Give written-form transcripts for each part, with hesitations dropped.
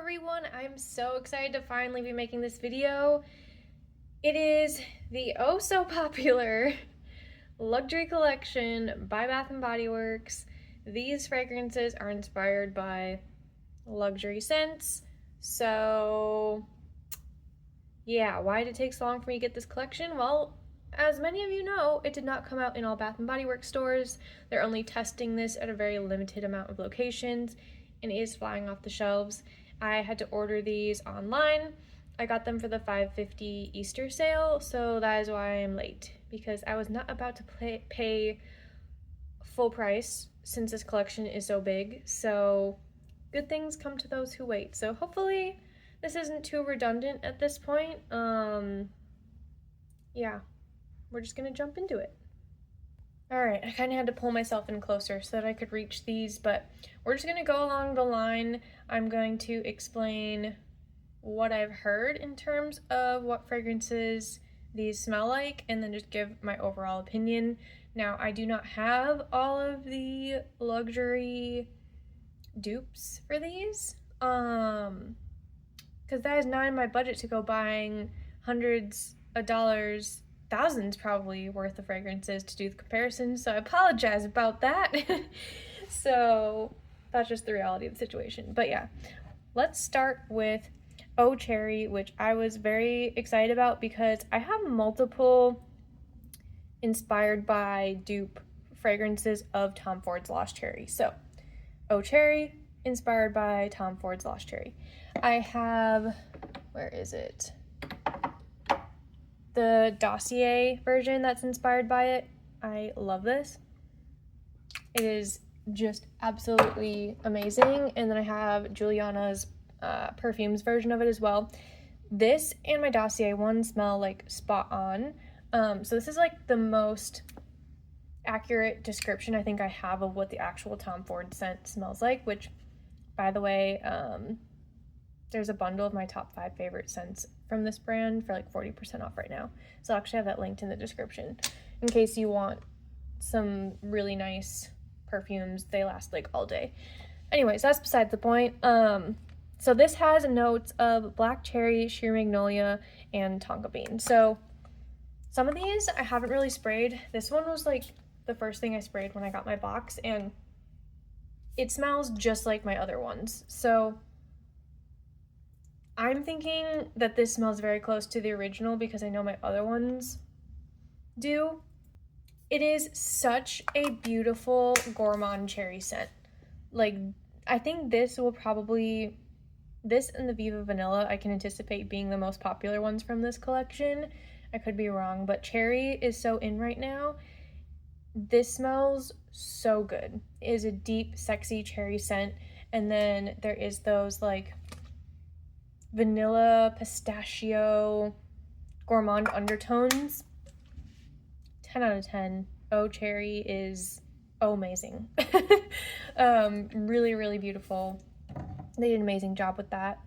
everyone, I'm so excited to finally be making this video. It is the oh so popular luxury collection by Bath & Body Works. These fragrances are inspired by luxury scents, so yeah, why did it take so long for me to get this collection? Well, as many of you know, it did not come out in all Bath & Body Works stores. They're only testing this at a very limited amount of locations and it is flying off the shelves. I had to order these online. I got them for the $5.50 Easter sale, so that is why I'm late, because I was not about to pay full price since this collection is so big. So good things come to those who wait. So hopefully this isn't too redundant at this point. Yeah, we're just gonna jump into it. Alright, I kind of had to pull myself in closer so that I could reach these, but we're just going to go along the line. I'm going to explain what I've heard in terms of what fragrances these smell like, and then just give my overall opinion. Now, I do not have all of the luxury dupes for these, because that is not in my budget to go buying hundreds of dollars, thousands probably worth of fragrances to do the comparisons, so I apologize about that. So that's just the reality of the situation. But yeah, let's start with Oh Cherry, which I was very excited about because I have multiple inspired by dupe fragrances of Tom Ford's Lost Cherry. So Oh Cherry, inspired by Tom Ford's Lost Cherry. I have, where is it? The Dossier version that's inspired by it. I love this. It is just absolutely amazing. And then I have Juliana's perfumes version of it as well. This and my Dossier one smell like spot on. So this is like the most accurate description I think I have of what the actual Tom Ford scent smells like, which, by the way, there's a bundle of my top 5 favorite scents from this brand for like 40% off right now. So I'll actually have that linked in the description in case you want some really nice perfumes. They last like all day. Anyways, that's beside the point. So this has notes of black cherry, sheer magnolia, and tonka bean. So some of these I haven't really sprayed. This one was like the first thing I sprayed when I got my box, and it smells just like my other ones. So I'm thinking that this smells very close to the original because I know my other ones do. It is such a beautiful gourmand cherry scent. Like, I think this will probably, this and the Viva Vanilla, I can anticipate being the most popular ones from this collection. I could be wrong, but cherry is so in right now. This smells so good. It is a deep, sexy cherry scent. And then there is those like vanilla, pistachio, gourmand undertones. 10 out of 10. Oh Cherry is amazing. Really, really beautiful. They did an amazing job with that.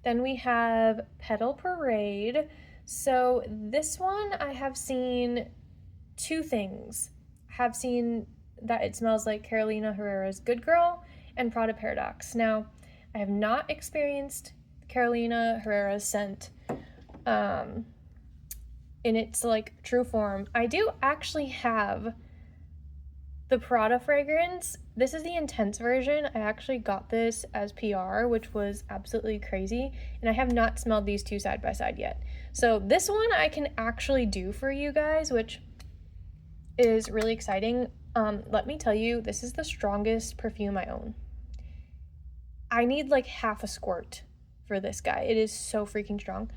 Then we have Petal Parade. So this one I have seen two things. I have seen that it smells like Carolina Herrera's Good Girl and Prada Paradox. Now, I have not experienced Carolina Herrera's scent in its like true form. I do actually have the Prada fragrance. This is the intense version. I actually got this as PR, which was absolutely crazy, and I have not smelled these two side by side yet. So this one I can actually do for you guys, which is really exciting. Let me tell you, this is the strongest perfume I own. I need like half a squirt for this guy. It is so freaking strong.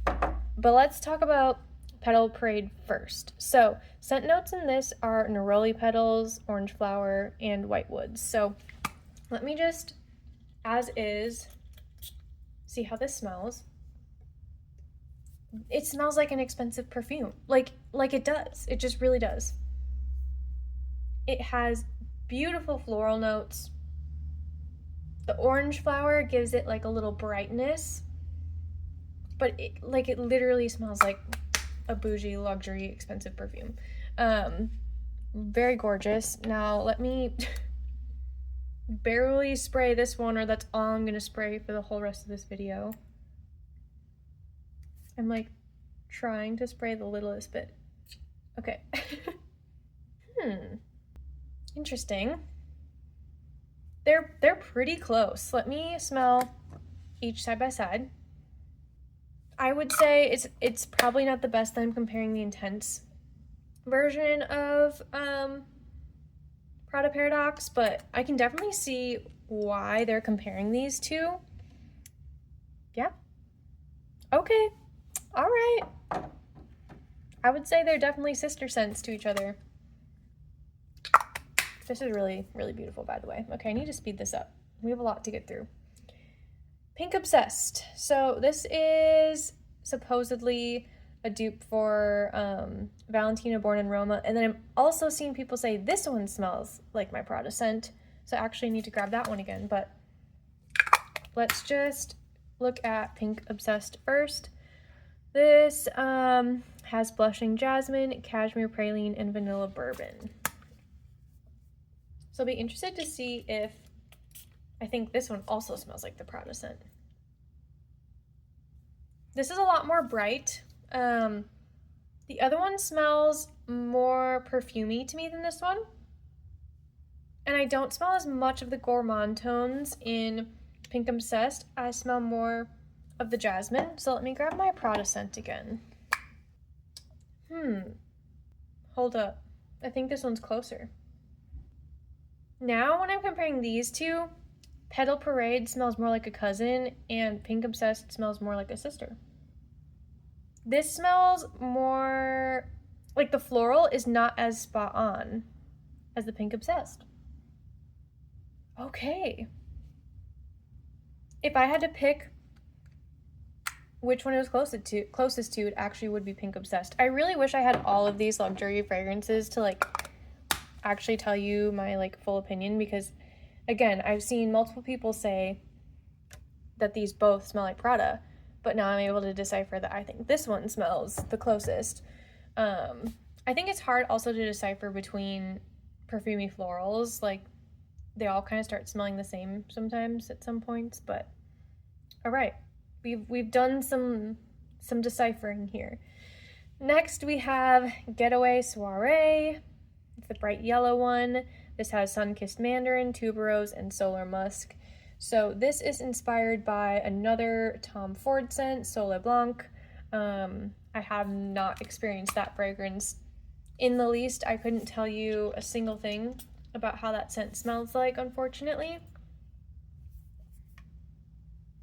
But let's talk about Petal Parade first. So scent notes in this are neroli petals, orange flower, and white woods. So let me just, as is, see how this smells. It smells like an expensive perfume. Like it does. It just really does. It has beautiful floral notes. The orange flower gives it like a little brightness, but it literally smells like a bougie, luxury, expensive perfume. Very gorgeous. Now let me barely spray this one, or that's all I'm gonna spray for the whole rest of this video. I'm like trying to spray the littlest bit. Okay. Interesting. They're pretty close. Let me smell each side by side. I would say it's probably not the best that I'm comparing the intense version of Prada Paradox, but I can definitely see why they're comparing these two. Yeah. Okay. All right. I would say they're definitely sister scents to each other. This is really, really beautiful, by the way. Okay, I need to speed this up. We have a lot to get through. Pink Obsessed. So this is supposedly a dupe for Valentina Born in Roma. And then I'm also seeing people say this one smells like my Prada scent. So I actually need to grab that one again. But let's just look at Pink Obsessed first. This has Blushing Jasmine, Cashmere Praline, and Vanilla Bourbon. So I'll be interested to see if I think this one also smells like the Prada scent. This is a lot more bright. The other one smells more perfumey to me than this one. And I don't smell as much of the gourmand tones in Pink Obsessed. I smell more of the jasmine. So let me grab my Prada scent again. Hold up. I think this one's closer. Now when I'm comparing these two, Petal Parade smells more like a cousin and Pink Obsessed smells more like a sister. This smells more like the floral is not as spot on as the Pink Obsessed. Okay. If I had to pick which one it was closest to, it actually would be Pink Obsessed. I really wish I had all of these luxury fragrances to like actually tell you my like full opinion, because again, I've seen multiple people say that these both smell like Prada, but now I'm able to decipher that I think this one smells the closest. I think it's hard also to decipher between perfumey florals. Like they all kind of start smelling the same sometimes at some points, but all right, we've done some deciphering here. Next we have Getaway Soirée. It's the bright yellow one. This has Sun-Kissed Mandarin, Tuberose, and Solar Musk. So this is inspired by another Tom Ford scent, Soleil Blanc. I have not experienced that fragrance in the least. I couldn't tell you a single thing about how that scent smells like, unfortunately.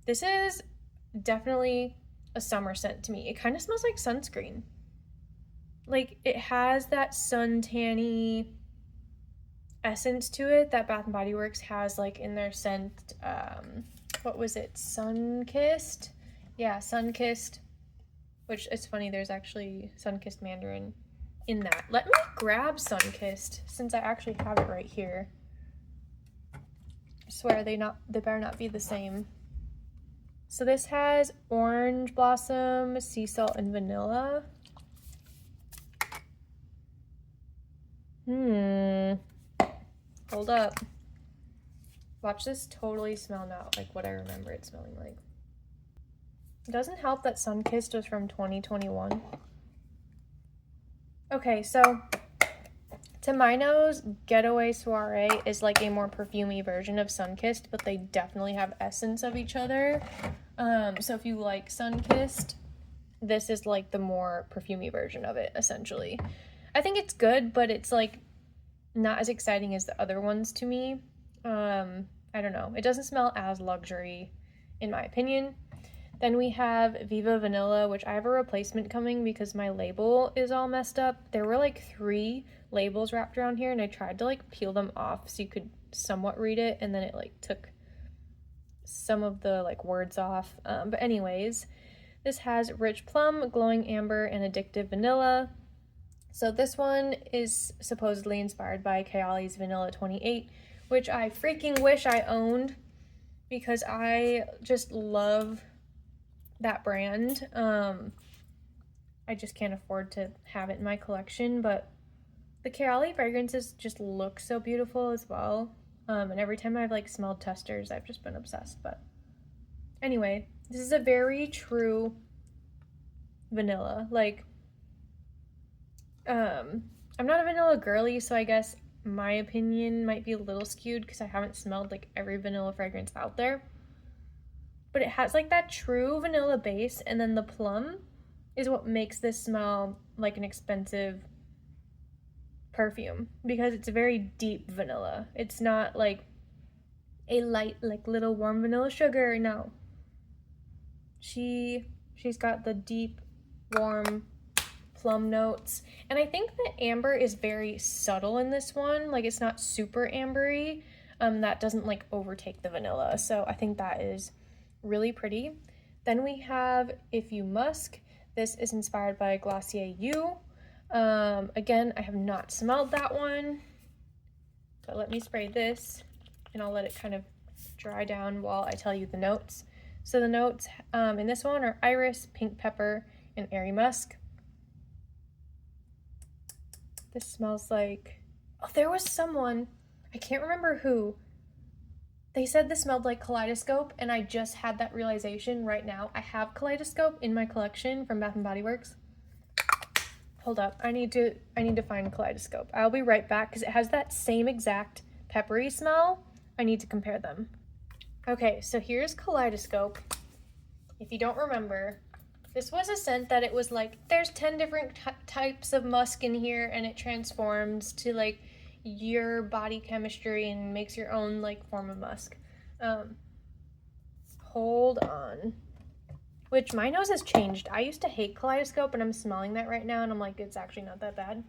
This is definitely a summer scent to me. It kind of smells like sunscreen. Like it has that suntanny essence to it that Bath and Body Works has like in their scent. What was it? Sun-Kissed? Yeah, Sun-Kissed. Which it's funny, there's actually Sun-Kissed Mandarin in that. Let me grab Sun-Kissed since I actually have it right here. I swear they better not be the same. So this has orange blossom, sea salt, and vanilla. Hold up. Watch this totally smell not like what I remember it smelling like. It doesn't help that Sun-Kissed was from 2021. Okay, so to my nose, Getaway Soirée is like a more perfumey version of Sun-Kissed, but they definitely have essence of each other. So if you like Sun-Kissed, this is like the more perfumey version of it, essentially. I think it's good, but it's like not as exciting as the other ones to me. I don't know. It doesn't smell as luxury, in my opinion. Then we have Viva Vanilla, which I have a replacement coming because my label is all messed up. There were like 3 labels wrapped around here, and I tried to like peel them off so you could somewhat read it, and then it like took some of the like words off. But anyways, this has Rich Plum, Glowing Amber, and Addictive Vanilla. So this one is supposedly inspired by Kayali's Vanilla 28, which I freaking wish I owned because I just love that brand. I just can't afford to have it in my collection, but the Kayali fragrances just look so beautiful as well. And every time I've like smelled testers, I've just been obsessed. But anyway, this is a very true vanilla. Like, I'm not a vanilla girly, so I guess my opinion might be a little skewed because I haven't smelled like every vanilla fragrance out there. But it has like that true vanilla base, and then the plum is what makes this smell like an expensive perfume, because it's a very deep vanilla. It's not like a light, like little warm vanilla sugar. No, she's got the deep warm plum notes, and I think the amber is very subtle in this one. Like, it's not super ambery. That doesn't like overtake the vanilla, so I think that is really pretty. Then we have You Musk. This is inspired by Glossier You. Again, I have not smelled that one, but let me spray this and I'll let it kind of dry down while I tell you the notes. So the notes in this one are iris, pink pepper, and airy musk. This smells like, oh, there was someone, I can't remember who, they said this smelled like Kaleidoscope, and I just had that realization right now. I have Kaleidoscope in my collection from Bath & Body Works. Hold up, I need to find Kaleidoscope. I'll be right back because it has that same exact peppery smell. I need to compare them. Okay, so here's Kaleidoscope. If you don't remember, this was a scent that it was like, there's 10 different types of musk in here, and it transforms to like your body chemistry and makes your own like form of musk. Hold on. Which my nose has changed. I used to hate Kaleidoscope, and I'm smelling that right now, and I'm like, it's actually not that bad.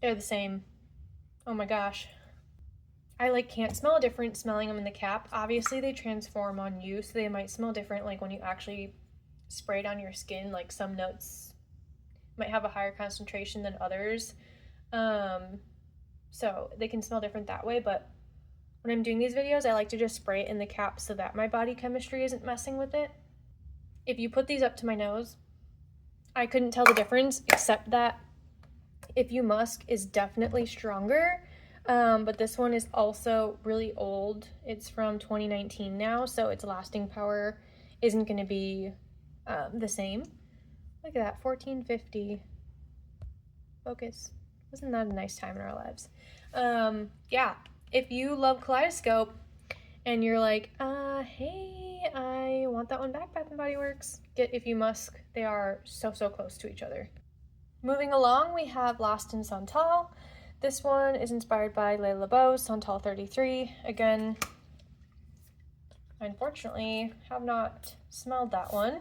They're the same. Oh my gosh. I like can't smell a difference smelling them in the cap. Obviously they transform on you, so they might smell different like when you actually spray it on your skin. Like, some notes might have a higher concentration than others. So they can smell different that way, but when I'm doing these videos, I like to just spray it in the cap so that my body chemistry isn't messing with it. If you put these up to my nose, I couldn't tell the difference, except that You Musk is definitely stronger, but this one is also really old. It's from 2019 now, so its lasting power isn't going to be the same. Look at that, 1450. Focus. Wasn't that a nice time in our lives? Yeah, if you love Kaleidoscope and you're like, hey, I want that one back, Bath & Body Works, get You Musk. They are so close to each other. Moving along, we have Lost in Santal. This one is inspired by Le Labo's Santal 33. Again, I unfortunately have not smelled that one,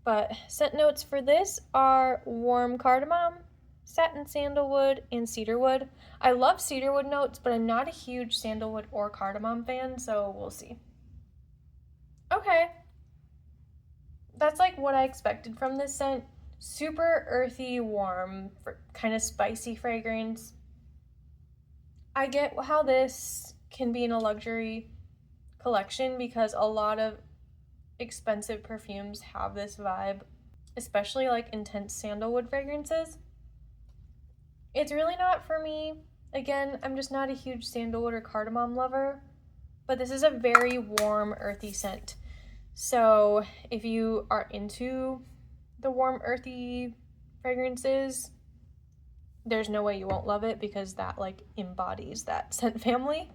but scent notes for this are warm cardamom, satin sandalwood, and cedarwood. I love cedarwood notes, but I'm not a huge sandalwood or cardamom fan, so we'll see. Okay, that's like what I expected from this scent. Super earthy, warm, kind of spicy fragrance. I get how this can be in a luxury collection because a lot of expensive perfumes have this vibe, especially like intense sandalwood fragrances. It's really not for me. Again, I'm just not a huge sandalwood or cardamom lover, but this is a very warm, earthy scent. So if you are into the warm, earthy fragrances, there's no way you won't love it because that like embodies that scent family.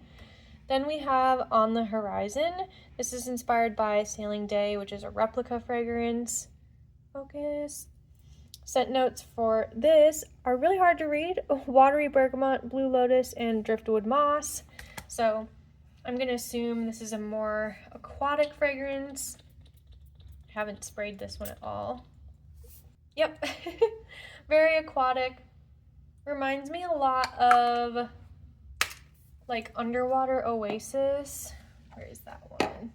Then we have On the Horizon. This is inspired by Sailing Day, which is a replica fragrance. Focus. Scent notes for this are really hard to read. Watery bergamot, blue lotus, and driftwood moss. So I'm going to assume this is a more aquatic fragrance. I haven't sprayed this one at all. Yep, very aquatic. Reminds me a lot of like Underwater Oasis. Where is that one?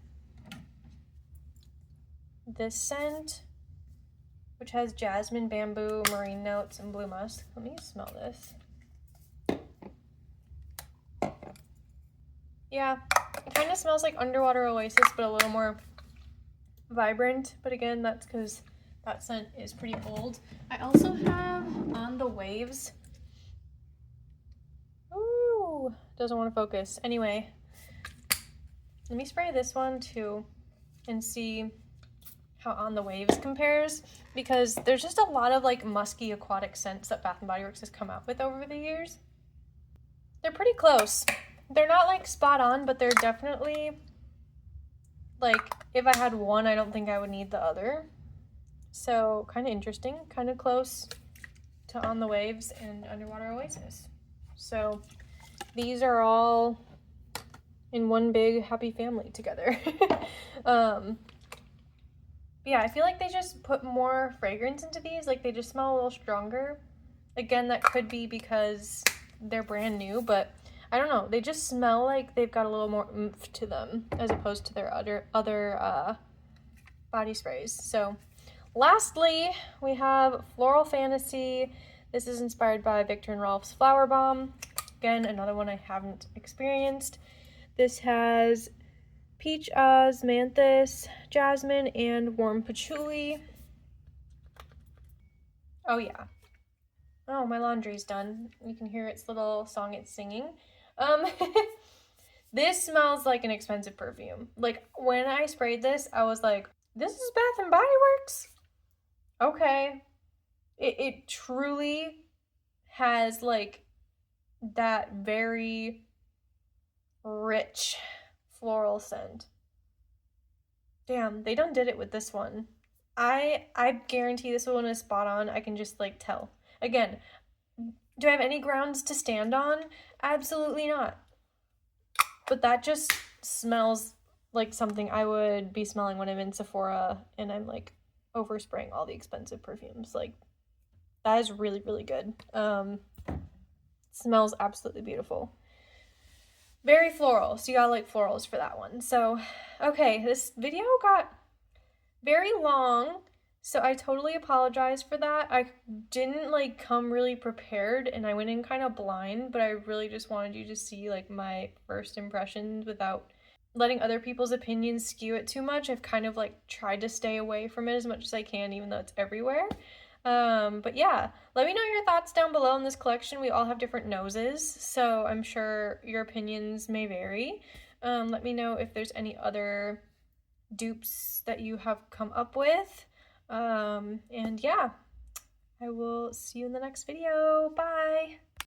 This scent, which has jasmine, bamboo, marine notes, and blue musk. Let me smell this. Yeah, it kind of smells like Underwater Oasis, but a little more vibrant. But again, that's because that scent is pretty old. I also have On the Waves. Ooh, doesn't want to focus. Anyway, let me spray this one too and see how On the Waves compares, because there's just a lot of like musky aquatic scents that Bath & Body Works has come out with over the years. They're pretty close. They're not like spot on, but they're definitely like, if I had one, I don't think I would need the other. So kind of interesting, kind of close to On the Waves and Underwater Oasis. So these are all in one big happy family together. Yeah, I feel like they just put more fragrance into these. Like, they just smell a little stronger. Again, that could be because they're brand new, but I don't know. They just smell like they've got a little more oomph to them as opposed to their other body sprays. So, lastly, we have Floral Fantasy. This is inspired by Viktor and Rolf's Flower Bomb. Again, another one I haven't experienced. This has peach osmanthus, jasmine, and warm patchouli. Oh yeah. Oh, my laundry's done. You can hear its little song it's singing. This smells like an expensive perfume. Like, when I sprayed this, I was like, this is Bath & Body Works? Okay. It truly has, like, that very rich floral scent. Damn, they done did it with this one. I guarantee this one is spot on. I can just like tell. Again, do I have any grounds to stand on? Absolutely not. But that just smells like something I would be smelling when I'm in Sephora and I'm like overspraying all the expensive perfumes. Like, that is really, really good. Smells absolutely beautiful. Very floral, so you gotta like florals for that one. So, okay, this video got very long, so I totally apologize for that. I didn't like come really prepared and I went in kind of blind, but I really just wanted you to see like my first impressions without letting other people's opinions skew it too much. I've kind of like tried to stay away from it as much as I can, even though it's everywhere. But yeah, let me know your thoughts down below in this collection. We all have different noses, so I'm sure your opinions may vary. Let me know if there's any other dupes that you have come up with. And yeah, I will see you in the next video. Bye!